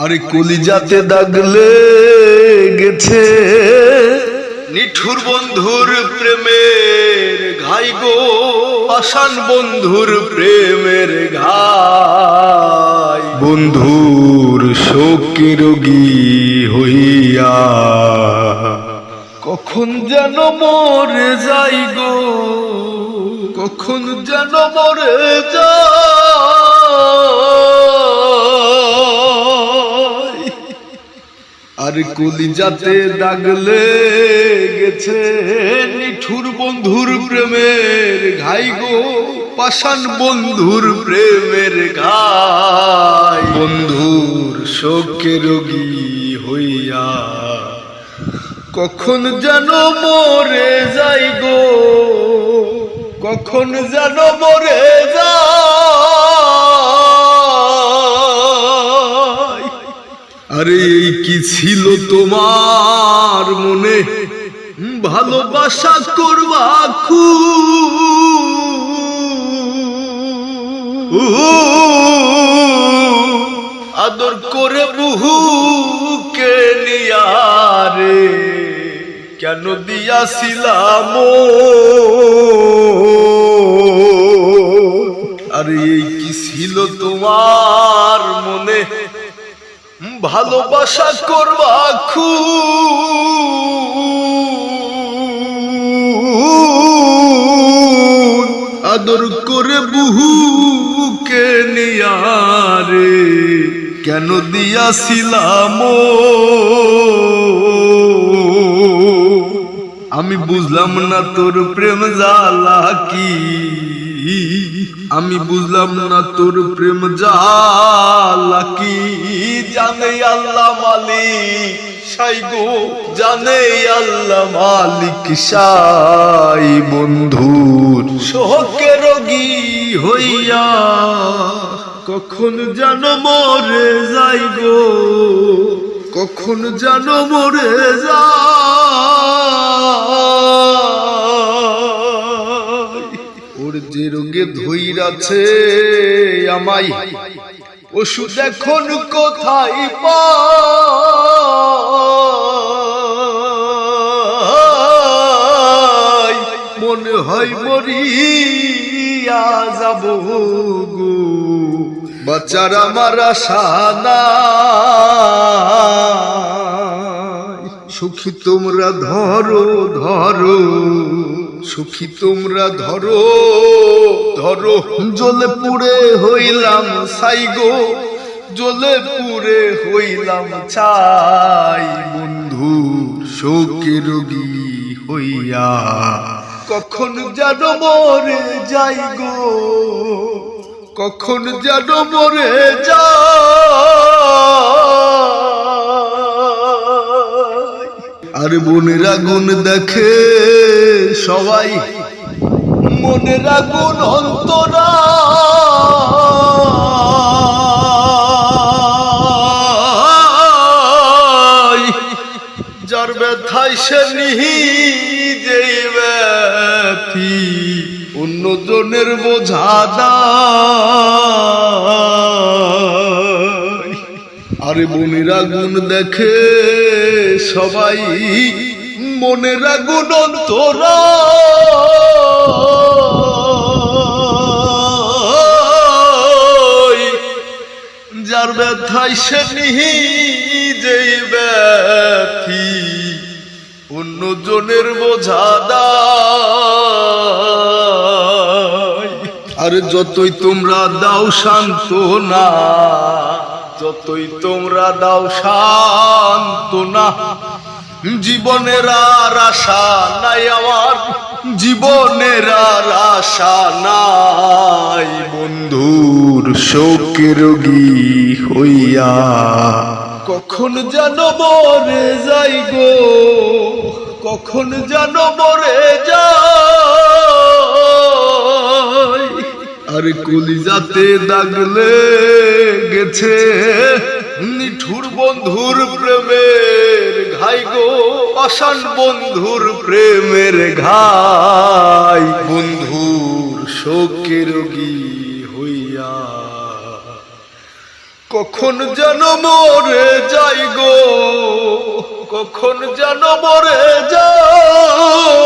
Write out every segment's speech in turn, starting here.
আরে কলিজাতে দাগ লেগেছে নিঠুর বন্ধুর প্রেমের ঘাই গো, পাষাণ বন্ধুর প্রেমের ঘাই। বন্ধুর শোকে রোগী হইয়া কখন যেন মরে যাই গো, কখন যেন মরে যাই। আর কলিজাতে দাগ লেগেছে নিঠুর বন্ধুর প্রেমের ঘাই গো, পাষাণ বন্ধুর প্রেমের ঘাই। বন্ধুর শোকে রোগী হইয়া কখন যেন মরে যাই গো, কখন যেন মরে যাই। আরে এই কি ছিল তোমার মনে, ভালোবাসা করবা আদর করে বহুকে নিয়ারে, কেন দিয়াছিলাম। আরে এই কি ছিল তোমার মনে, ভালোবাসা করবা আদর করে বহুকে নিয়ারে, কেন দিয়াছিলাম। আমি বুঝলাম না তোর প্রেম জ্বালা কি, আমি বুঝলাম না তোর প্রেম জ্বালা কি। জানে আল্লাহ মালিক সাই গো, জানে আল্লাহ মালিক সাই। বন্ধুর শোকে রোগী হইয়া কখন যেন মরে যাই গো, কখন যেন মরে যাই। ওর যে রোগে ধইরাছে আমায়, ওষুধ এখন কোথায় পাই। মনে হয় মরিয়া যাব গো, বাঁচার আমার আশা নাই। সুখী তোমরা ধরো ধরো, সুখী তোমরা ধরো ধরো। জ্বলে পুড়ে হইলাম ছাই গো, জ্বলে পুড়ে হইলাম ছাই। বন্ধু শোকে রোগী হইয়া কখন যেন মরে যাই গো, কখন যেন মরে যাই। আর মনের আগুন দেখে সবাই, মনের আগুন অন্তরা যার ব্যথায় সে নিজেই ব্যথি, অন্যজনের বোঝা দায়। আরে মনের আগুন দেখে সবাই, মনের আগুন অন্তরা যার ব্যথায় সে নিজেই ব্যথি, অন্যজনের বোঝা দায়। আরে যতই তোমরা দাও সান্ত্বনা, যতই তোমরা দাও সান্ত্বনা, জীবনের আর আশা নাই আমার, জীবনের আর আশা নাই। বন্ধুর শোকে রোগী হইয়া কখন যেন মরে যাই গো, কখন যেন মরে যাই। আরে কলিজাতে দাগ লেগেছে নিঠুর বন্ধুর প্রেমের ঘাই গো, পাষাণ বন্ধুর প্রেমের ঘাই। বন্ধুর শোকে রোগী হইয়া কখন যেন মরে যাই গো, কখন যেন মরে যাই,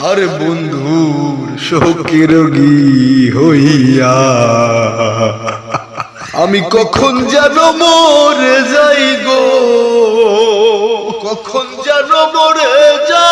আর বন্ধুর শোকে রোগী হইয়া আমি কখন যেন মরে যাই গো, কখন যেন মরে যাই।